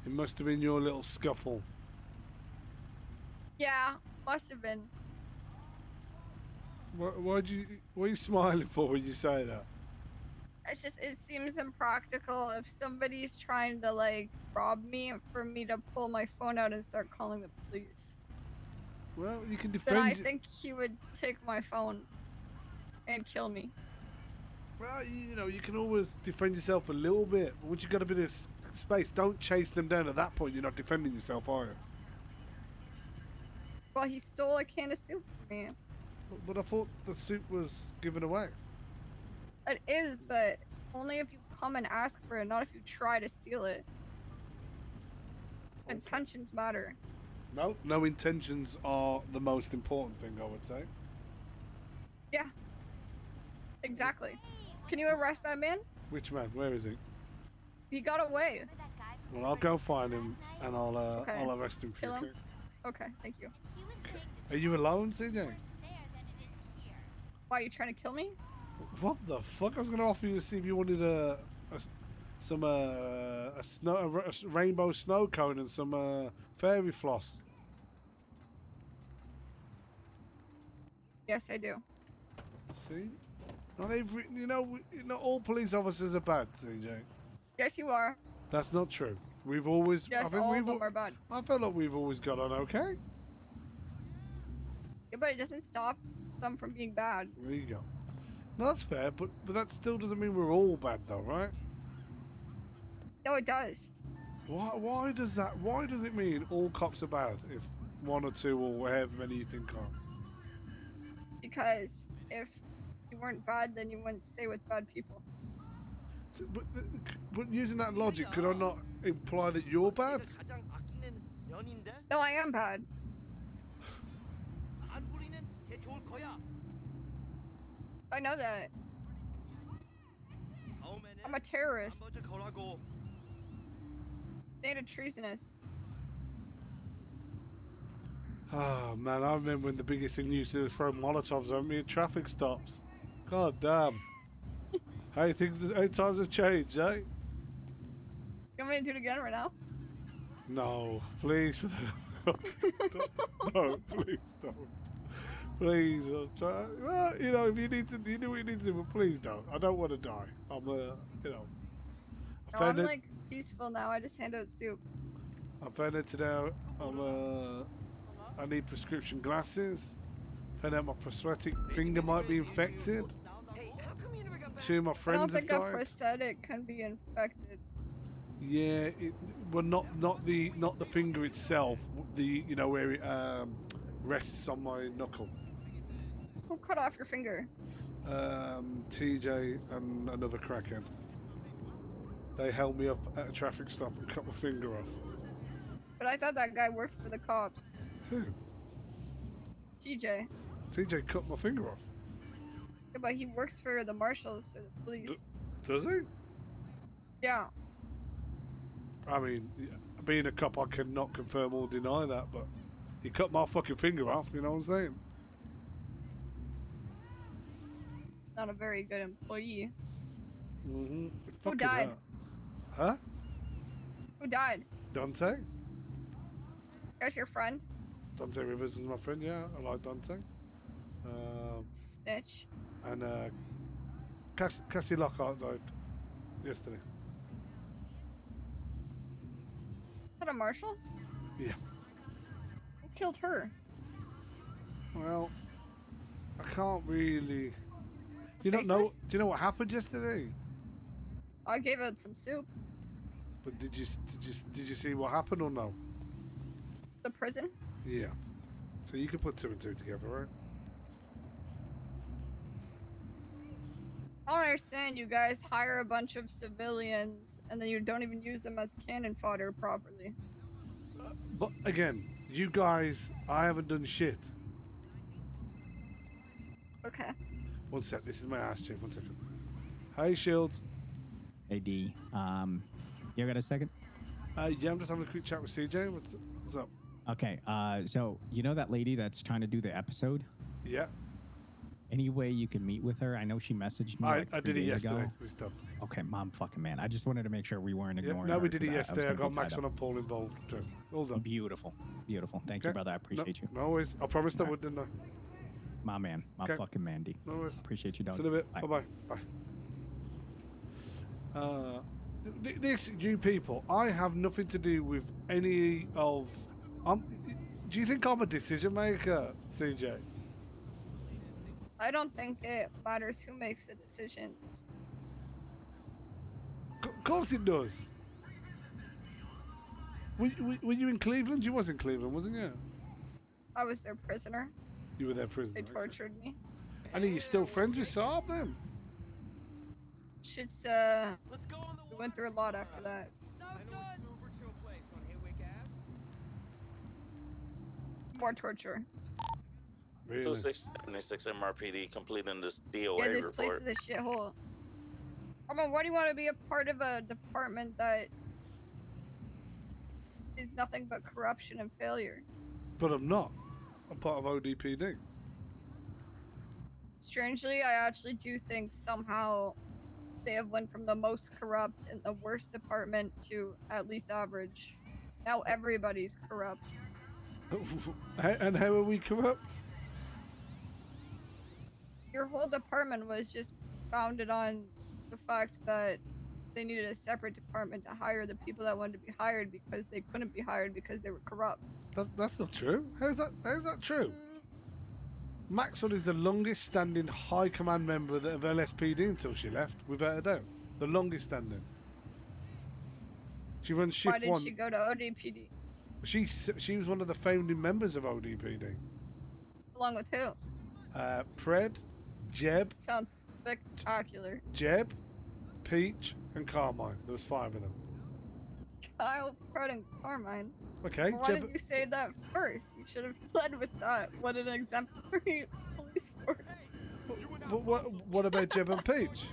It must have been your little scuffle. Yeah, must have been. What are you smiling for when you say that? It's just, it seems impractical if somebody's trying to, like, rob me for me to pull my phone out and start calling the police. Well, you can Then I defend... think he would take my phone and kill me. Well, you know, you can always defend yourself a little bit. Once you got a bit of space, don't chase them down. At that point, you're not defending yourself, are you? Well, he stole a can of soup from me. But I thought the soup was given away. It is, but only if you come and ask for it, not if you try to steal it. Okay. Intentions matter. No intentions are the most important thing, I would say. Yeah. Exactly. Can you arrest that man? Which man? Where is he? He got away. Well, I'll go find him and I'll arrest him for Kill you. him? Okay, thank you. Okay. Are you alone, CJ? Why, are you trying to kill me? What the fuck? I was going to offer you to see if you wanted a rainbow snow cone and some fairy floss. Yes, I do. See? Not all police officers are bad, CJ. Yes, you are. That's not true. We've always... Yes, all of them are bad. I feel like we've always got on okay. Yeah, but it doesn't stop them from being bad. There you go. No, that's fair, but that still doesn't mean we're all bad, though, right? No, it does. Why does that? Why does it mean all cops are bad if one or two or however many you think are? Because if you weren't bad, then you wouldn't stay with bad people. But using that logic, could I not imply that you're bad? No, I am bad. I know that. I'm a terrorist. And treasonous. Oh man, I remember when the biggest thing you used to do was throw Molotovs at me at traffic stops. God damn. How times have changed, eh? You want me to do it again right now? No, please. No, please don't. Please, I'll try. Well, if you need to, you do what you need to do, but please don't. I don't want to die. I'm I'm like peaceful now. I just hand out soup. I found out today I need prescription glasses. Found out my prosthetic finger might be infected. Two of my friends have died. I don't think a prosthetic can be infected. Yeah, well, not the finger itself. Where it rests on my knuckle. Who cut off your finger? TJ and another crackhead. They held me up at a traffic stop and cut my finger off. But I thought that guy worked for the cops. Who? TJ. TJ cut my finger off. Yeah, but he works for the Marshals or the police. Does he? Yeah. I mean, being a cop, I cannot confirm or deny that, but he cut my fucking finger off, you know what I'm saying? It's not a very good employee. Mm-hmm. Who died? Huh? Who died? Dante. That's your friend? Dante Rivers is my friend, yeah. I like Dante. Snitch. And Cassie Lockhart died yesterday. Is that a Marshal? Yeah. Who killed her? Well, I can't really... Do you know what happened yesterday? I gave it some soup. But did you see what happened or no? The prison? Yeah. So you can put two and two together, right? I don't understand. You guys hire a bunch of civilians and then you don't even use them as cannon fodder properly. But again, you guys, I haven't done shit. Okay. One sec. This is my ass check. 1 second. Hey, Shields. Hey, D. You got a second? Yeah, I'm just having a quick chat with CJ. What's up? Okay. So you know that lady that's trying to do the episode? Yeah. Any way you can meet with her? I know she messaged me like I 3 did it days yesterday. ago. This stuff. Okay, mom, fucking man. I just wanted to make sure we weren't Yeah, ignoring no, her. we did it 'cause yesterday. I was gonna got be tied Maxwell up. and Paul involved too. All done. Beautiful. Beautiful. Thank you, Okay. brother. I appreciate you. No worries. I promised I All would, didn't I? My man. My Okay. fucking Mandy. No worries. Appreciate you, dog. See you in a bit. Bye. Bye-bye. Bye. This, you people, I have nothing to do with any of... do you think I'm a decision maker, CJ? I don't think it matters who makes the decisions. Of course it does. Were you in Cleveland? You was in Cleveland, wasn't you? I was their prisoner. You were their prisoner. They tortured me. And are you still friends with Saab then? Shit's, we went through a lot after that. More torture. Really? 2676 MRPD completing this DOA Yeah, this report. place is a shithole. I mean, why do you want to be a part of a department that is nothing but corruption and failure? But I'm not. I'm part of ODPD. Strangely, I actually do think somehow they have went from the most corrupt and the worst department to at least average. Now everybody's corrupt. And how are we corrupt? Your whole department was just founded on the fact that they needed a separate department to hire the people that wanted to be hired because they couldn't be hired because they were corrupt. That's not true. How's that true? Maxwell is the longest standing high command member of LSPD until she left, without a doubt. The longest standing. She runs shift Why did one. she go to ODPD? She was one of the founding members of ODPD. Along with who? Pred, Jeb, Sounds spectacular. Peach, and Carmine. There was 5 of them. Kyle, Fred, and Carmine. Okay, Why did you say that first? You should have led with that. What an exemplary police force. But what about Jeb and Peach?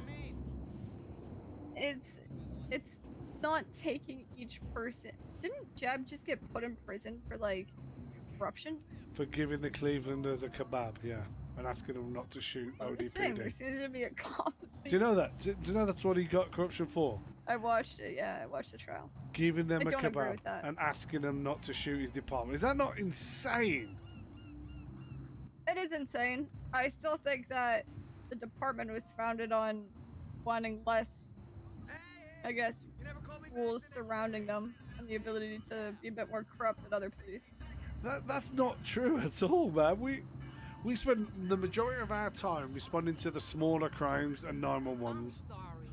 It's not taking each person. Didn't Jeb just get put in prison for like corruption? For giving the Clevelanders a kebab, yeah, and asking them not to shoot I'm just saying, there ODPD. seems to be a common. Do you know that? Do you know that's what he got corruption for? I watched it. Yeah, I watched the trial. Giving them I a don't agree kebab with that. and asking them not to shoot his department. Is that not insane? It is insane. I still think that the department was founded on wanting less, I guess, rules surrounding them and the ability to be a bit more corrupt than other police. That's not true at all, man. We spend the majority of our time responding to the smaller crimes and 911s.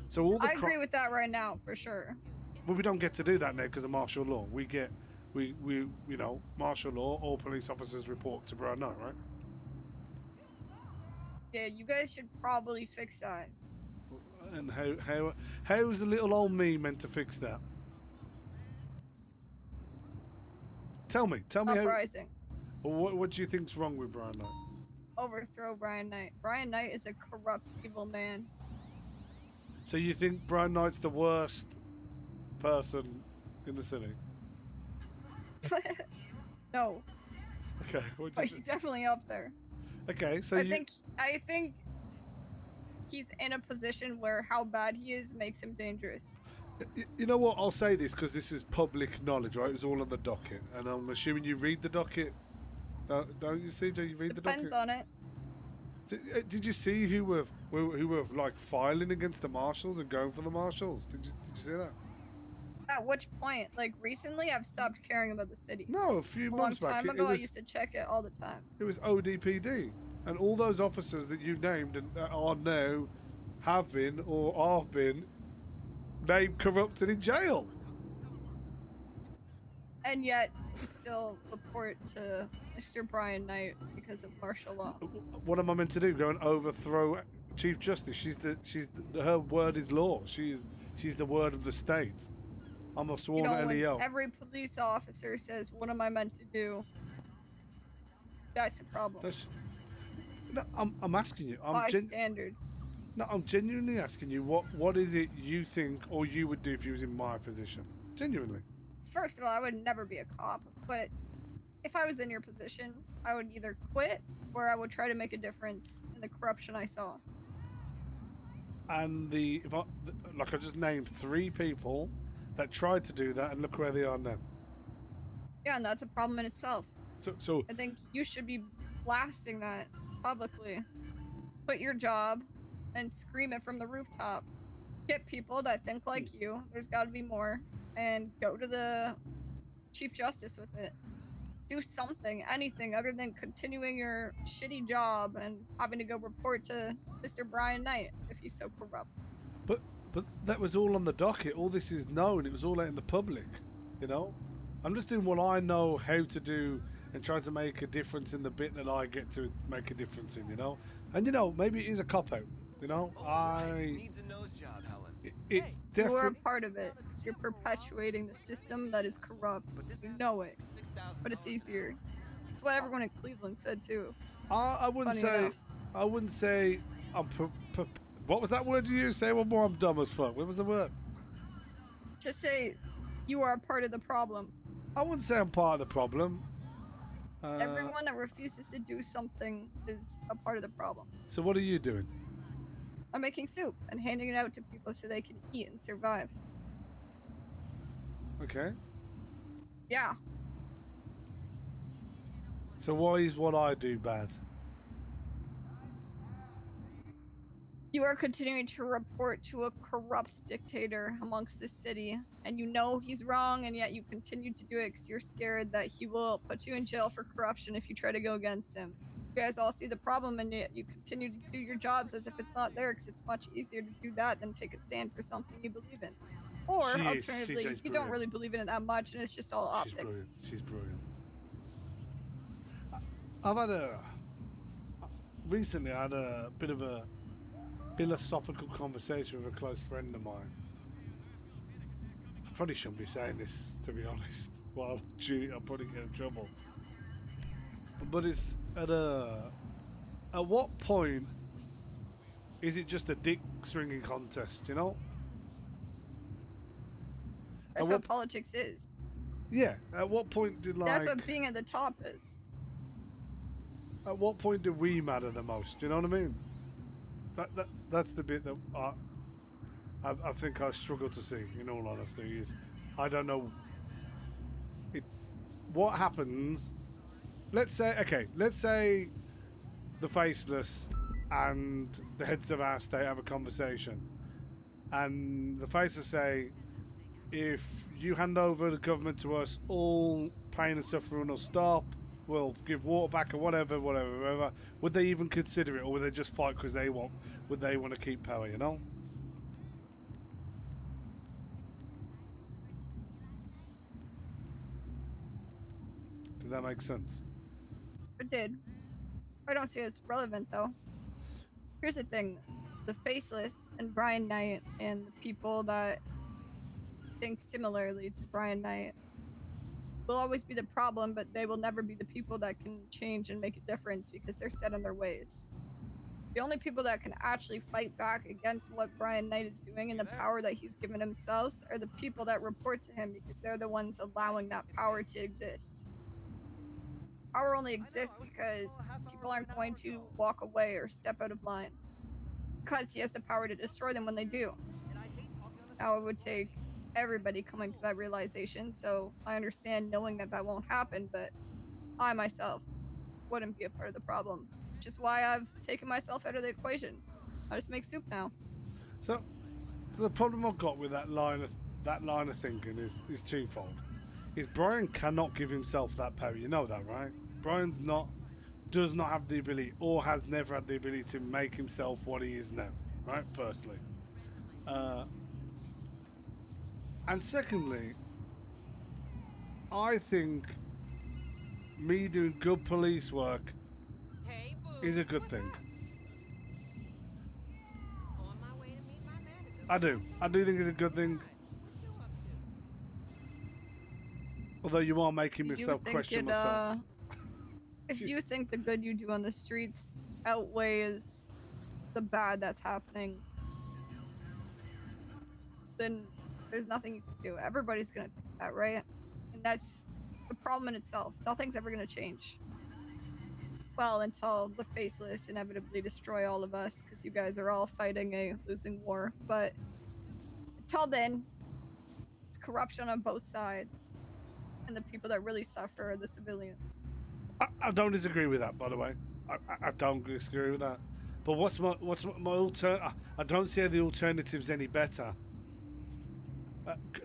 So all the I agree with that right now, for sure. But we don't get to do that now because of martial law. We martial law, all police officers report to Brown Knight, right? Yeah, you guys should probably fix that. And how is the little old me meant to fix that? Tell me how. Uprising. What do you think's wrong with Brown Knight? Overthrow Brian Knight. Brian Knight is a corrupt, evil man. So you think Brown Knight's the worst person in the city? No, Okay. What do but you he's think? definitely up there. Okay, so I think he's in a position where how bad he is makes him dangerous. You know what? I'll say this because this is public knowledge, right? It was all on the docket, and I'm assuming you read the docket. Don't you see? Do you read Depends the docket? on it. Did you see who were like filing against the marshals and going for the marshals? Did you see that? At which point? Like recently, I've stopped caring about the city. No, a few A long months back. time It ago, I was used to check it all the time. it was ODPD, and all those officers that you named and are now have been or are been named corrupted in jail. And yet, you still report to Mr. Brian Knight because of martial law. What am I meant to do? Go and overthrow Chief Justice? Her word is law. She's the word of the state. I'm a You sworn know, when LEO. every police officer says, "What am I meant to do?" That's the problem. No, I'm asking you. High standard. No, I'm genuinely asking you. What is it you think or you would do if you was in my position? Genuinely. First of all, I would never be a cop, but if I was in your position, I would either quit where I would try to make a difference in the corruption I saw. And I just named 3 people that tried to do that, and look where they are now. Yeah, and that's a problem in itself. So I think you should be blasting that publicly. Quit your job and scream it from the rooftop. Get people that think like you. There's got to be more. And go to the Chief Justice with it. Do something, anything other than continuing your shitty job and having to go report to Mr. Brian Knight if he's so corrupt. But that was all on the docket. All this is known. It was all out in the public, you know? I'm just doing what I know how to do and trying to make a difference in the bit that I get to make a difference in, you know? And, you know, maybe it is a cop-out, you know? Needs a nose job, Helen. It's You are a definitely... part of it. You're perpetuating the system that is corrupt. You know it. But it's easier. It's what everyone in Cleveland said, too. I wouldn't Funny say... enough. I wouldn't say... what was that word you used? Say one more. I'm dumb as fuck. What was the word? Just say you are a part of the problem. I wouldn't say I'm part of the problem. Everyone that refuses to do something is a part of the problem. So what are you doing? I'm making soup and handing it out to people so they can eat and survive. Okay. Yeah. So why is what I do bad? You are continuing to report to a corrupt dictator amongst the city, and you know he's wrong, and yet you continue to do it because you're scared that he will put you in jail for corruption if you try to go against him. You guys all see the problem, and yet you continue to do your jobs as if it's not there, because it's much easier to do that than take a stand for something you believe in. Or, alternatively, CJ's you don't really believe in it that much, and it's just all optics. She's brilliant. Recently I had a bit of a philosophical conversation with a close friend of mine. I probably shouldn't be saying this, to be honest. Well, I'll probably get in trouble. But it's at what point is it just a dick swinging contest, you know? That's what politics is. Yeah, at what point did That's what being at the top is. At what point do we matter the most? Do you know what I mean? That's the bit that I think I struggle to see, in all honesty, is I don't know what happens. Let's say the Faceless and the heads of our state have a conversation, and the Faceless say, if you hand over the government to us, all pain and suffering will stop, we'll give water back or whatever. Would they even consider it, or would they just fight because would they want to keep power, you know? Did that make sense? It did. I don't see it's relevant, though. Here's the thing. The Faceless and Brian Knight and the people that think similarly to Brian Knight will always be the problem, but they will never be the people that can change and make a difference because they're set in their ways. The only people that can actually fight back against what Brian Knight is doing and the power that he's given himself are the people that report to him, because they're the ones allowing that power to exist. Power only exists because people aren't going to walk away or step out of line, because he has the power to destroy them when they do. Now, it would take everybody coming to that realization, so I understand knowing that that won't happen, but I myself wouldn't be a part of the problem, which is why I've taken myself out of the equation. I just make soup now. So the problem I've got with that line of thinking is twofold. Is Brian cannot give himself that power. You know that, right? Brian's does not have the ability, or has never had the ability, to make himself what he is now, right? Firstly. And secondly, I think me doing good police work is a good thing. I do think it's a good thing. Although you are making myself question myself. If you think the good you do on the streets outweighs the bad that's happening, then there's nothing you can do. Everybody's gonna think that, right? And that's the problem in itself. Nothing's ever gonna change. Well, until the Faceless inevitably destroy all of us, because you guys are all fighting a losing war. But until then, it's corruption on both sides, and the people that really suffer are the civilians. I don't disagree with that, by the way. I don't disagree with that. But what's my alter? I don't see how the alternative's any better.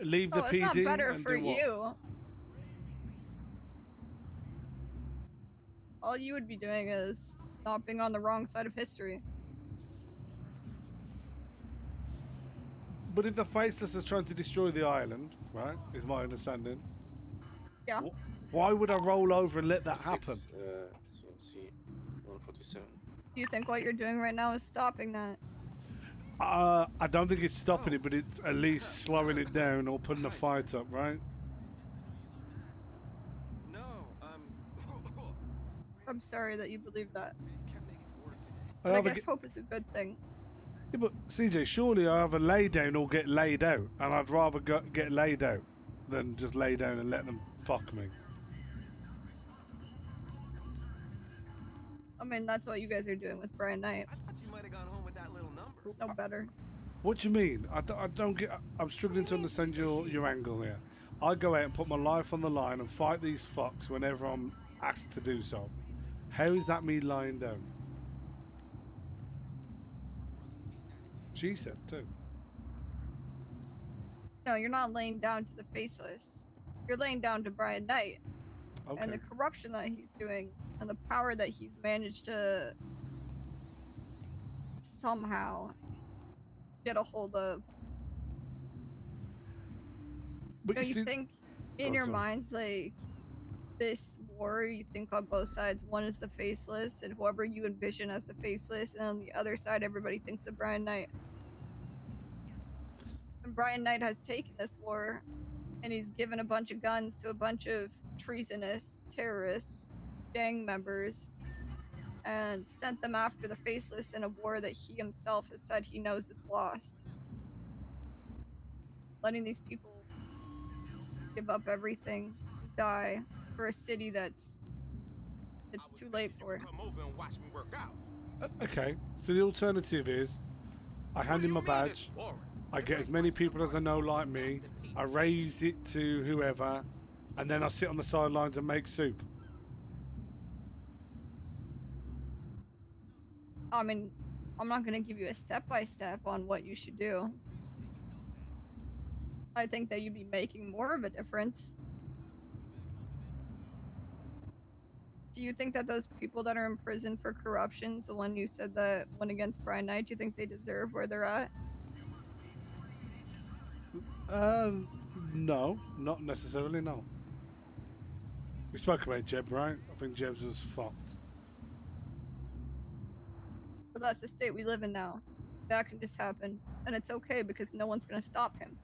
Leave the Oh, it's not PD better and for do what? you. All you would be doing is not being on the wrong side of history. But if the Faceless are trying to destroy the island, right, is my understanding, Yeah. why would I roll over and let that happen? CMC 147. Do you think what you're doing right now is stopping that? I don't think it's stopping it, but it's at least slowing it down or putting a fight up, right? No, I'm sorry that you believe that. can't make it to work today. But I either guess get- hope is a good thing. Yeah, but CJ, surely I either lay down or get laid out, and I'd rather get laid out than just lay down and let them fuck me. I mean, that's what you guys are doing with Brian Knight. I thought you might have gone home with that little number. It's no better. What do you mean? I don't get. I'm struggling to understand your angle here. I go out and put my life on the line and fight these fucks whenever I'm asked to do so. How is that me lying down? She said too. No, you're not laying down to the Faceless. You're laying down to Brian Knight Okay. and the corruption that he's doing and the power that he's managed to somehow get a hold of. But You know, you you see, think in Oh, your sorry. minds, like, this war, you think on both sides, one is the Faceless, and whoever you envision as the Faceless, and on the other side, everybody thinks of Brian Knight. And Brian Knight has taken this war, and he's given a bunch of guns to a bunch of treasonous terrorists, gang members, and sent them after the Faceless in a war that he himself has said he knows is lost. Letting these people give up everything, die for a city it's too late for. Come over and watch me work out. Okay. So the alternative is, I hand him my badge. I get as many people as I know like me. I raise it to whoever, and then I sit on the sidelines and make soup. I mean, I'm not going to give you a step-by-step on what you should do. I think that you'd be making more of a difference. Do you think that those people that are in prison for corruptions, the one you said that went against Brian Knight, do you think they deserve where they're at? No, not necessarily, no. We spoke about Jeb, right? I think Jeb's was fucked. But that's the state we live in now. That can just happen. And it's okay because no one's going to stop him.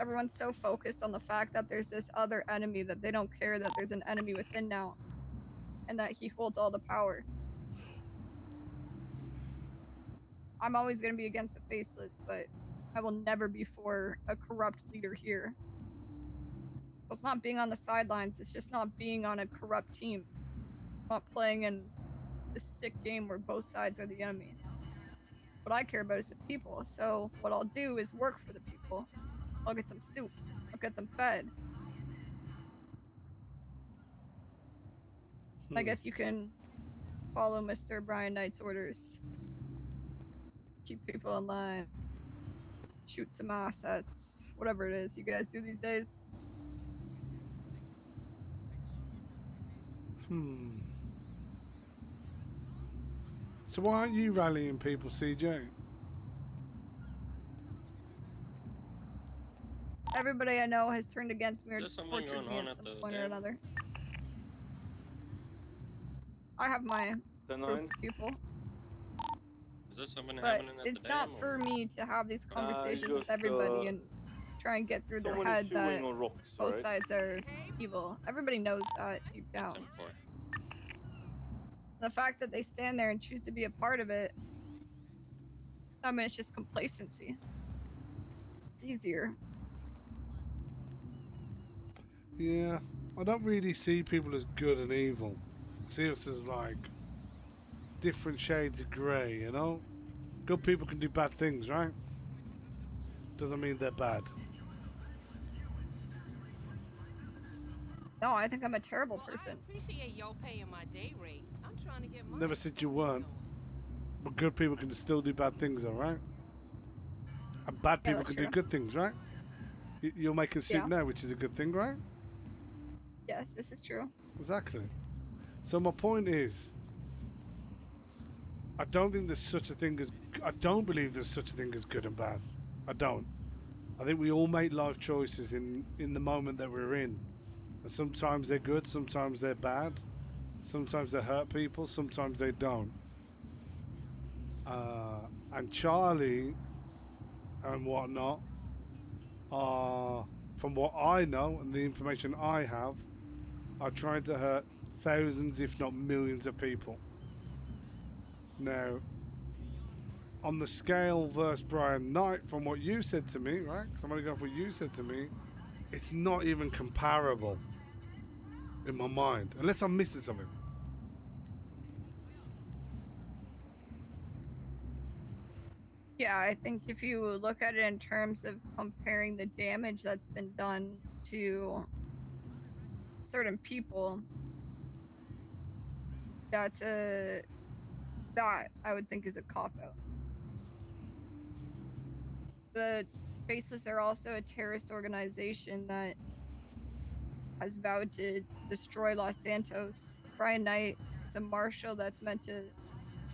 Everyone's so focused on the fact that there's this other enemy that they don't care that there's an enemy within now. And that he holds all the power. I'm always going to be against the Faceless, but I will never be for a corrupt leader here. So it's not being on the sidelines, it's just not being on a corrupt team. Not playing in this sick game where both sides are the enemy. What I care about is the people, so what I'll do is work for the people. I'll get them soup, I'll get them fed. I guess you can follow Mr. Brian Knight's orders. Keep people in line. Shoot some assets. Whatever it is you guys do these days. So why aren't you rallying people, CJ? Everybody I know has turned against me or Is there something tortured going me on at at some the point or dam? another. I have my The group 9. of people. Is there something But happening at it's the not dam? for or- me to have these conversations with just, everybody and try and get through their Someone is head that chewing on rocks, both right? sides are evil. Everybody knows that deep That's down. M4. The fact that they stand there and choose to be a part of it, I mean, it's just complacency. It's easier. Yeah, I don't really see people as good and evil. see us as like different shades of grey, you know? Good people can do bad things, right? Doesn't mean they're bad. No, I think I'm a terrible Well, I person. appreciate y'all paying my day rate. I'm trying to get money. Never said you weren't. But good people can still do bad things, though, right? And bad Yeah, people that's can do true. good things, right? You're making soup Yeah. now, which is a good thing, right? Yes, this is true. Exactly. So my point is, I don't think there's such a thing as... I don't believe there's such a thing as good and bad. I don't. I think we all make life choices in the moment that we're in. And sometimes they're good, sometimes they're bad. Sometimes they hurt people, sometimes they don't. And Charlie and whatnot are, from what I know and the information I have, are trying to hurt thousands, if not millions of people. Now, on the scale versus Brian Knight, from what you said to me, right? Because I'm only going for what you said to me, it's not even comparable in my mind, unless I'm missing something. Yeah, I think if you look at it in terms of comparing the damage that's been done to certain people, that I would think is a cop-out. The Faceless are also a terrorist organization that has vowed to destroy Los Santos. Brian Knight is a marshal that's meant to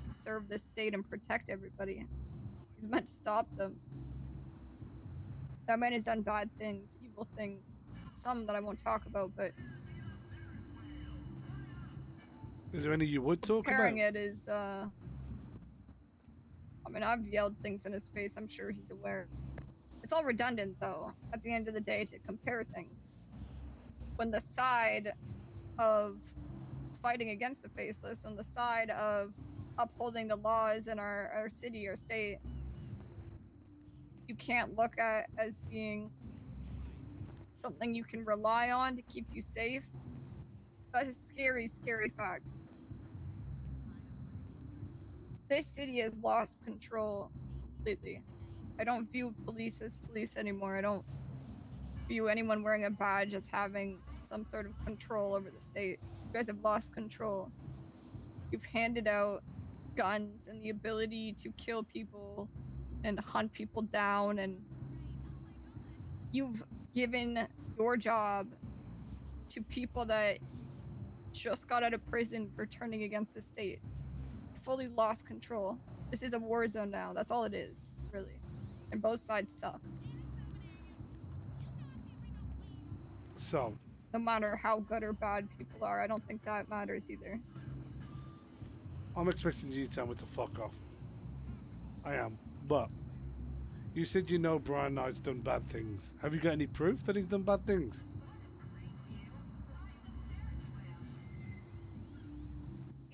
serve the state and protect everybody. He's meant to stop them. That man has done bad things, evil things, some that I won't talk about, but Is there any you would talk about? comparing it is, I mean, I've yelled things in his face. I'm sure he's aware. It's all redundant, though, at the end of the day, to compare things. When the side of fighting against the Faceless, on the side of upholding the laws in our city or state, you can't look at as being something you can rely on to keep you safe. That's a scary, scary fact. This city has lost control completely. I don't view police as police anymore. I don't view anyone wearing a badge as having some sort of control over the state. You guys have lost control. You've handed out guns and the ability to kill people and hunt people down, and you've given your job to people that just got out of prison for turning against the state. Fully lost control. This is a war zone now. That's all it is, really. And both sides suck. So, No matter how good or bad people are, I don't think that matters either. I'm expecting you to tell me to fuck off. I am. But, you said you know Brian Knight's done bad things. Have you got any proof that he's done bad things?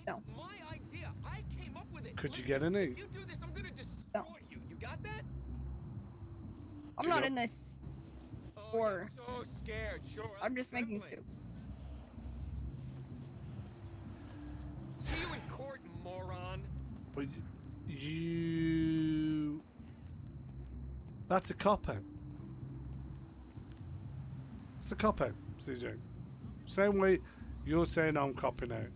No. It's my idea. I came up with it. Could you Listen, get any? If you do this, I'm gonna destroy you. You got that? I'm You not know- in this Oh, war. you're so scared. Sure. I'm just making trembling. soup. See you in court, moron. But you... That's a cop-out. It's a cop-out, CJ. Same way you're saying I'm copping out.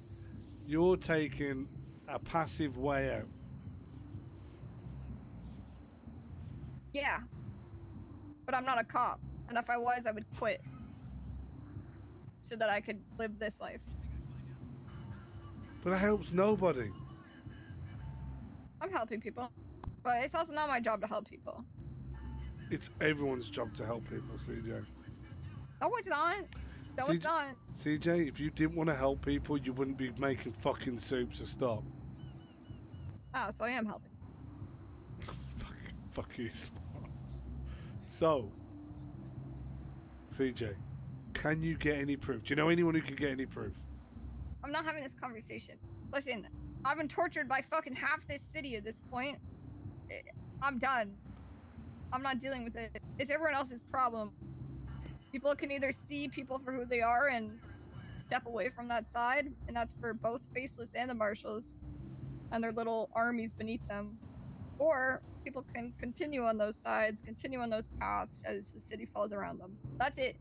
You're taking a passive way out. Yeah. But I'm not a cop. And if I was, I would quit. So that I could live this life. But it helps nobody. I'm helping people. But it's also not my job to help people. It's everyone's job to help people, CJ. No, it's not. No, it's not. CJ, if you didn't want to help people, you wouldn't be making fucking soup, so stop. Ah, so I am helping. Fuck you, Sparks. So, CJ, can you get any proof? Do you know anyone who can get any proof? I'm not having this conversation. Listen, I've been tortured by fucking half this city at this point. I'm done. I'm not dealing with it. It's everyone else's problem. People can either see people for who they are and step away from that side, and that's for both Faceless and the Marshals and their little armies beneath them. Or people can continue on those sides, continue on those paths as the city falls around them. That's it.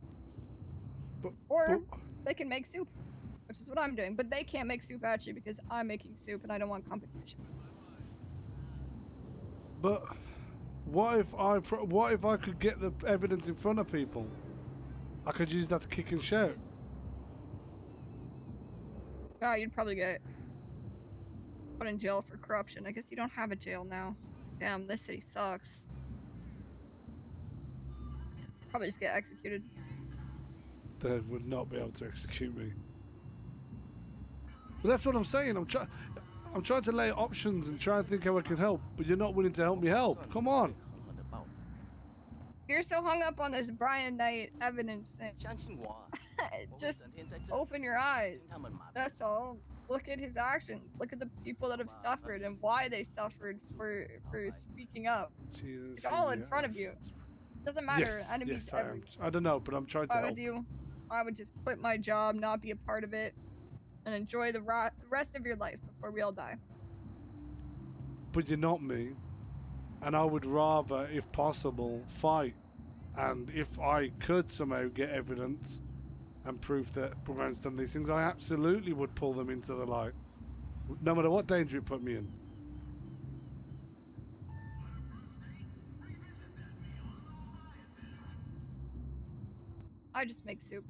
But, Or but they can make soup, which is what I'm doing. But they can't make soup at you because I'm making soup and I don't want competition. But what if I could get the evidence in front of people? I could use that to kick and shout. Oh, you'd probably get put in jail for corruption. I guess you don't have a jail now. Damn, this city sucks. Probably just get executed. They would not be able to execute me. But that's what I'm saying. I'm trying to lay options and try and think how I can help, but you're not willing to help me help. Come on. You're so hung up on this Brian Knight evidence thing. Just open your eyes. That's all. Look at his actions. Look at the people that have suffered and why they suffered for speaking up. Jesus, It's all in front of you. Doesn't matter. Yes, Enemies yes, I am. everywhere. I don't know, but I'm trying to If I help. was you, I would just quit my job, not be a part of it, and enjoy the rest of your life before we all die. But you're not me, and I would rather, if possible, fight. And if I could somehow get evidence and proof that Brian's done these things, I absolutely would pull them into the light, no matter what danger it put me in. I just make soup.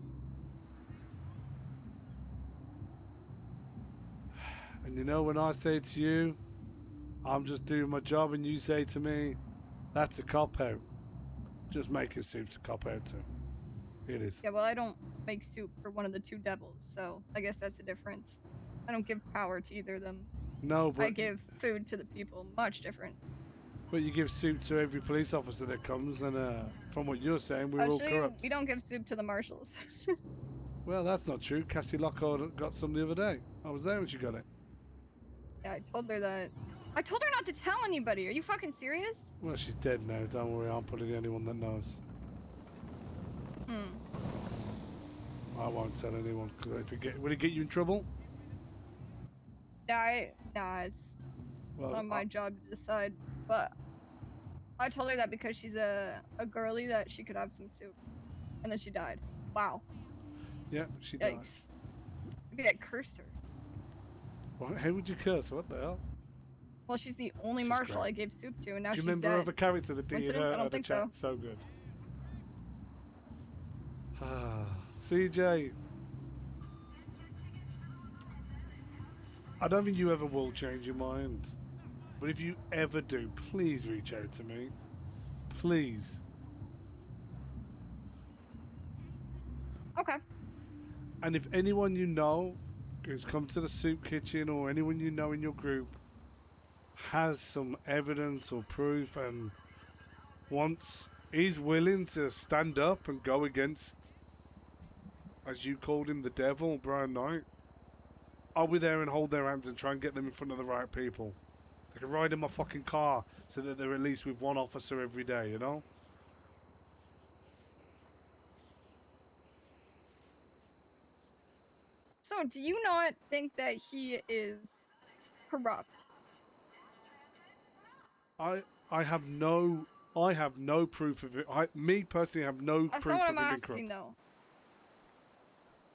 And you know, when I say to you, I'm just doing my job, and you say to me, that's a cop-out. Just making soup's a cop-out too. It is. Yeah, well, I don't make soup for one of the two devils, so I guess that's the difference. I don't give power to either of them. No, but I give food to the people. Much different. But you give soup to every police officer that comes, and from what you're saying, we're all Actually, corrupt. we don't give soup to the Marshals. Well, that's not true. Cassie Lockhart got some the other day. I was there when she got it. Yeah, I told her that. I told her not to tell anybody. Are you fucking serious? Well, she's dead now. Don't worry, I'm probably the only one that knows. I won't tell anyone, because if it will it get you in trouble? Nah, it's not my job to decide. But I told her that because she's a girly that she could have some soup. And then she died. Wow. Yeah, she died. Yikes. Maybe I cursed her. Well, how would you curse? What the hell? Well, she's the only She's Marshal great. I gave soup to, and now Do you she's remember dead. her other character that did Coincidence? I her don't the think chat? so. So good. CJ. I don't think you ever will change your mind. But if you ever do, please reach out to me. Please. Okay. And if anyone you know who's come to the soup kitchen, or anyone you know in your group has some evidence or proof and is willing to stand up and go against, as you called him, the devil, Brian Knight, I'll be there and hold their hands and try and get them in front of the right people. They can ride in my fucking car so that they're at least with one officer every day, you know? So, do you not think that he is corrupt? I have no proof of it. Me personally have no That's proof not what of I'm it being asking, corrupt.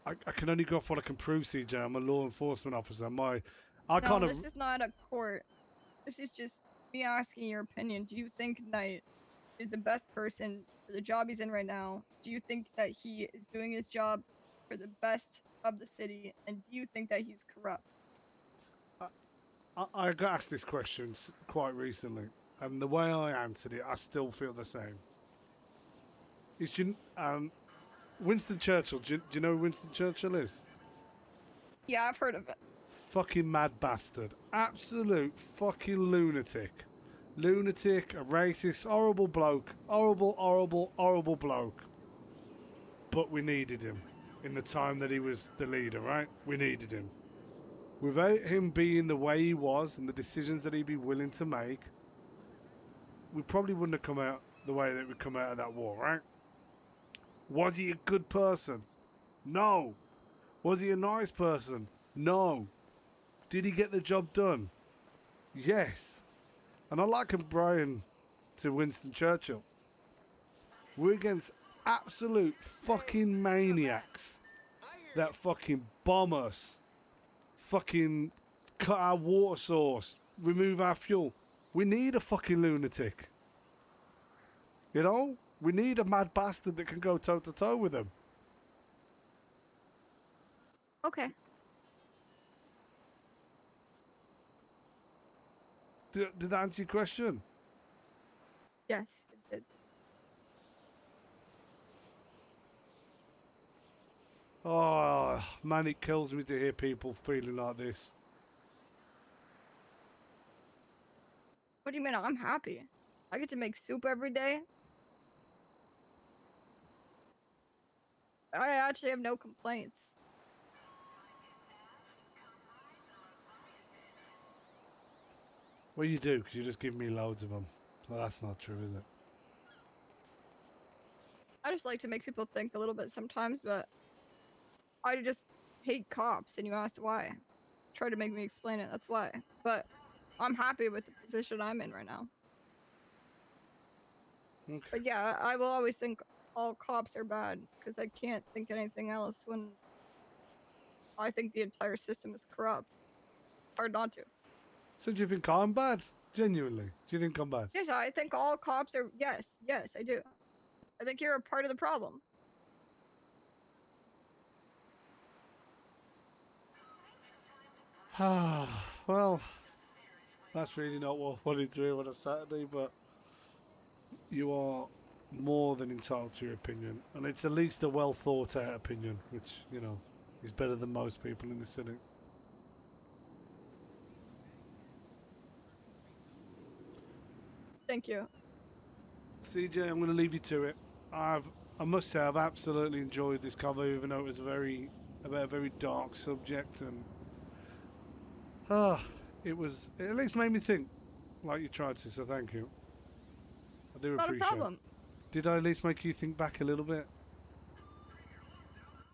though. I can only go off what I can prove, CJ. I'm a law enforcement officer. I No, kind of. this is not a court. This is just me asking your opinion. Do you think Knight is the best person for the job he's in right now? Do you think that he is doing his job for the best of the city? And do you think that he's corrupt? I got asked this question quite recently, and the way I answered it, I still feel the same. Winston Churchill. Do you know who Winston Churchill is? Yeah, I've heard of it. Fucking mad bastard. Absolute fucking lunatic. Lunatic, a racist, horrible bloke. Horrible bloke. But we needed him in the time that he was the leader, right? We needed him. Without him being the way he was and the decisions that he'd be willing to make, we probably wouldn't have come out the way that we come out of that war, right? Was he a good person? No. Was he a nice person? No. Did he get the job done? Yes. And I liken Brian to Winston Churchill. We're against absolute fucking maniacs that fucking bomb us, fucking cut our water source, remove our fuel. We need a fucking lunatic. You know? We need a mad bastard that can go toe to toe with him. Okay. Did that answer your question? Yes, it did. Oh, man, it kills me to hear people feeling like this. What do you mean? I'm happy. I get to make soup every day. I actually have no complaints. Well, you do, because you just give me loads of them. Well, that's not true, is it? I just like to make people think a little bit sometimes, but I just hate cops, and you asked why. Try to make me explain it, that's why. But I'm happy with the position I'm in right now. Okay. But yeah, I will always think all cops are bad, because I can't think anything else when I think the entire system is corrupt. It's hard not to. So do you think I'm bad? Genuinely? Do you think I'm bad? Yes, I think all cops are... Yes, I do. I think you're a part of the problem. Well, that's really not what I wanted to hear on a Saturday, but you are more than entitled to your opinion, and it's at least a well thought out opinion, which, you know, is better than most people in the city. Thank you. CJ, I'm going to leave you to it. I must say, I've absolutely enjoyed this cover, even though it was about a very dark subject, and it at least made me think, like you tried to. So thank you. I do Not a appreciate problem. it. Did I at least make you think back a little bit?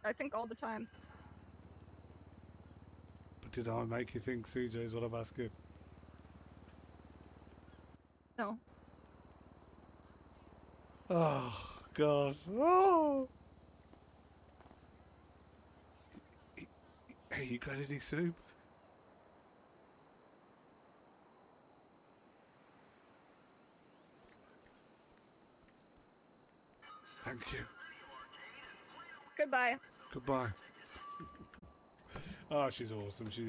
I think all the time. But did I make you think, CJ? Is what I'm asking. No. Oh God. Oh. Hey, you got any soup? Thank you. Goodbye. Goodbye. Oh, she's awesome. She